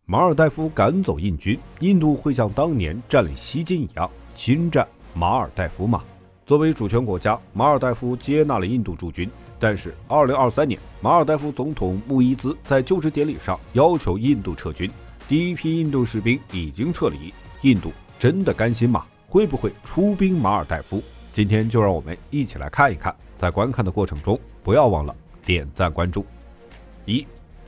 马尔代夫赶走印军，印度会像当年占领西金一样侵占马尔代夫吗？作为主权国家，马尔代夫接纳了印度驻军，但是2023年，马尔代夫总统穆伊兹在就职典礼上要求印度撤军，第一批印度士兵已经撤离，印度真的甘心吗？会不会出兵马尔代夫？今天就让我们一起来看一看，在观看的过程中，不要忘了点赞关注。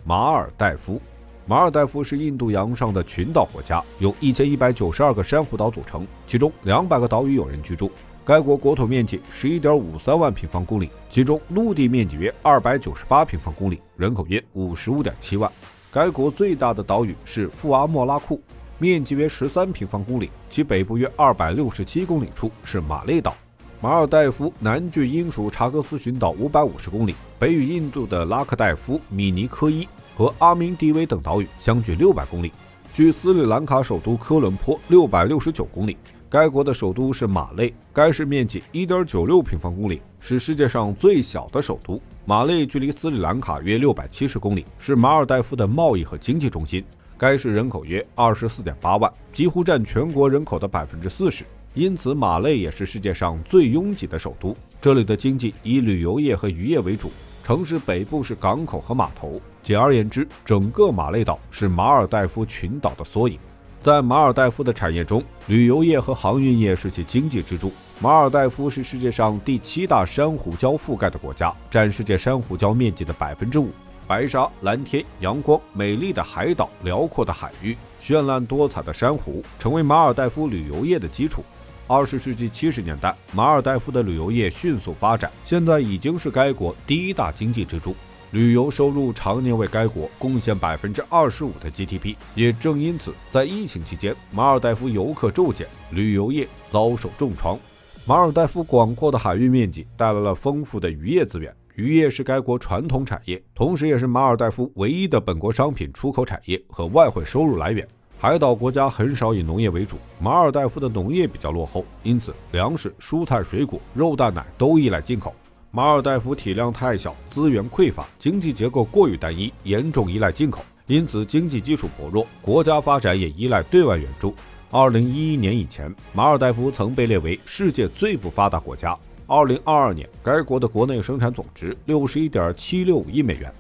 马尔代夫。马尔代夫是印度洋上的群岛国家，由1192个珊瑚岛组成，其中200个岛屿有人居住。该国国土面积11.53万平方公里，其中陆地面积约298平方公里，人口约55.7万。该国最大的岛屿是富阿莫拉库，面积约13平方公里，其北部约267公里处是马累岛。马尔代夫南距英属查克斯群岛550公里，北与印度的拉克代夫、米尼科伊和阿明迪维等岛屿相距600公里，距斯里兰卡首都科伦坡669公里。该国的首都是马累，该市面积1.96平方公里，是世界上最小的首都。马累距离斯里兰卡约670公里，是马尔代夫的贸易和经济中心。该市人口约24.8万，几乎占全国人口的40%。因此，马累也是世界上最拥挤的首都。这里的经济以旅游业和渔业为主，城市北部是港口和码头。简而言之，整个马累岛是马尔代夫群岛的缩影。在马尔代夫的产业中，旅游业和航运业是其经济支柱。马尔代夫是世界上第7大珊瑚礁覆盖的国家，占世界珊瑚礁面积的5%。白沙、蓝天、阳光、美丽的海岛、辽阔的海域、绚烂多彩的珊瑚，成为马尔代夫旅游业的基础。20世纪70年代，马尔代夫的旅游业迅速发展，现在已经是该国第1大经济支柱。旅游收入常年为该国贡献25%的 GDP， 也正因此，在疫情期间，马尔代夫游客骤减，旅游业遭受重创。马尔代夫广阔的海域面积带来了丰富的渔业资源，渔业是该国传统产业，同时也是马尔代夫唯一的本国商品出口产业和外汇收入来源。海岛国家很少以农业为主，马尔代夫的农业比较落后，因此粮食、蔬菜、水果、肉蛋奶都依赖进口。马尔代夫体量太小，资源匮乏，经济结构过于单一，严重依赖进口，因此经济基础薄弱，国家发展也依赖对外援助。2011年以前，马尔代夫曾被列为世界最不发达国家。2022年，该国的国内生产总值61.765亿美元。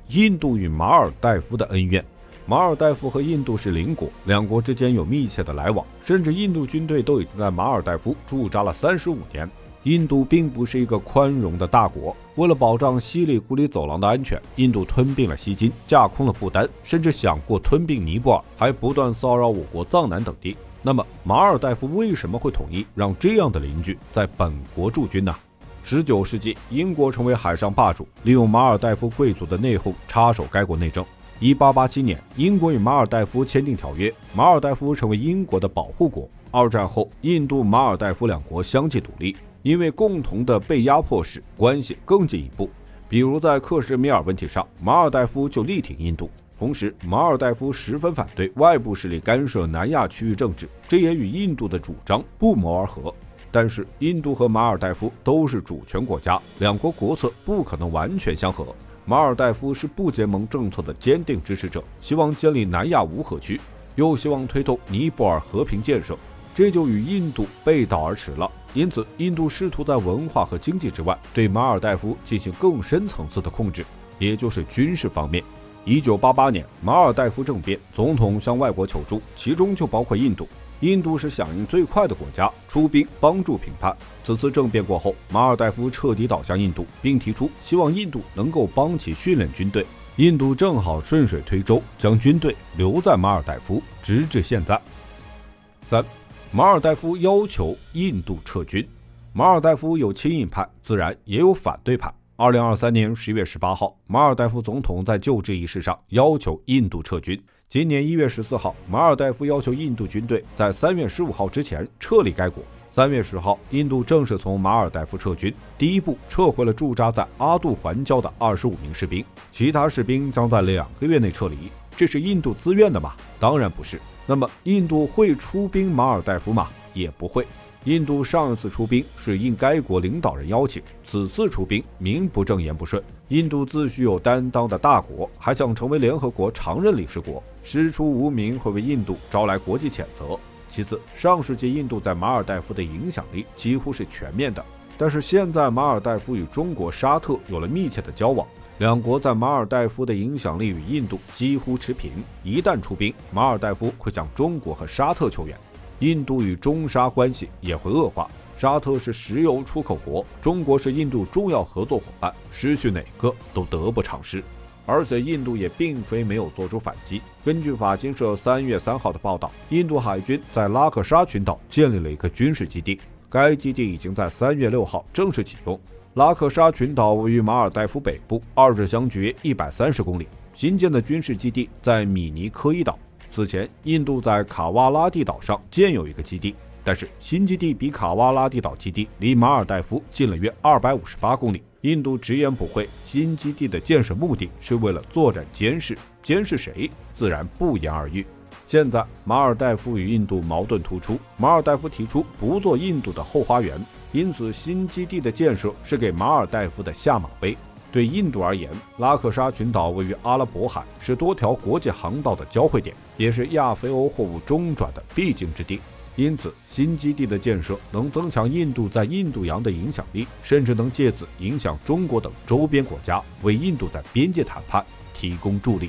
印度与马尔代夫的恩怨。马尔代夫和印度是邻国，两国之间有密切的来往，甚至印度军队都已经在马尔代夫驻扎了35年。印度并不是一个宽容的大国，为了保障西里古里走廊的安全，印度吞并了西金，架空了不丹，甚至想过吞并尼泊尔，还不断骚扰我国藏南等地。那么马尔代夫为什么会同意让这样的邻居在本国驻军呢？19世纪，英国成为海上霸主，利用马尔代夫贵族的内讧插手该国内政。1887年，英国与马尔代夫签订条约，马尔代夫成为英国的保护国。2战后，印度、马尔代夫两国相继独立，因为共同的被压迫使关系更进一步。比如在克什米尔问题上，马尔代夫就力挺印度。同时，马尔代夫十分反对外部势力干涉南亚区域政治，这也与印度的主张不谋而合。但是，印度和马尔代夫都是主权国家，两国国策不可能完全相合。马尔代夫是不结盟政策的坚定支持者，希望建立南亚无核区，又希望推动尼泊尔和平建设，这就与印度背道而驰了。因此，印度试图在文化和经济之外，对马尔代夫进行更深层次的控制，也就是军事方面。1988年，马尔代夫政变，总统向外国求助，其中就包括印度。印度是响应最快的国家，出兵帮助平叛。此次政变过后，马尔代夫彻底倒向印度，并提出希望印度能够帮其训练军队。印度正好顺水推舟，将军队留在马尔代夫，直至现在。马尔代夫要求印度撤军。马尔代夫有亲印派，自然也有反对派。2023年10月18号，马尔代夫总统在就职仪式上要求印度撤军。今年1月14号，马尔代夫要求印度军队在3月15号之前撤离该国。3月10号，印度正式从马尔代夫撤军，第一步撤回了驻扎在阿杜环礁的25名士兵，其他士兵将在2个月内撤离。这是印度自愿的吗？当然不是。那么，印度会出兵马尔代夫吗？也不会。印度上一次出兵是应该国领导人邀请，此次出兵名不正言不顺，印度自诩有担当的大国，还想成为联合国常任理事国，师出无名会为印度招来国际谴责。其次，上世纪印度在马尔代夫的影响力几乎是全面的，但是现在马尔代夫与中国沙特有了密切的交往，两国在马尔代夫的影响力与印度几乎持平。一旦出兵，马尔代夫会向中国和沙特求援，印度与中沙关系也会恶化。沙特是石油出口国，中国是印度重要合作伙伴，失去哪个都得不偿失。而且印度也并非没有做出反击。根据法新社3月3号的报道，印度海军在拉克沙群岛建立了一个军事基地，该基地已经在3月6号正式启用。拉克沙群岛位于马尔代夫北部，二者相距130公里。新建的军事基地在米尼科伊岛。此前，印度在卡瓦拉蒂岛上建有一个基地，但是新基地比卡瓦拉蒂岛基地离马尔代夫近了约258公里。印度直言不讳，新基地的建设目的是为了作战监视，监视谁自然不言而喻。现在马尔代夫与印度矛盾突出，马尔代夫提出不做印度的后花园，因此新基地的建设是给马尔代夫的下马威。对印度而言，拉克沙群岛位于阿拉伯海，是多条国际航道的交汇点，也是亚非欧货物中转的必经之地。因此，新基地的建设能增强印度在印度洋的影响力，甚至能借此影响中国等周边国家，为印度在边界谈判提供助力。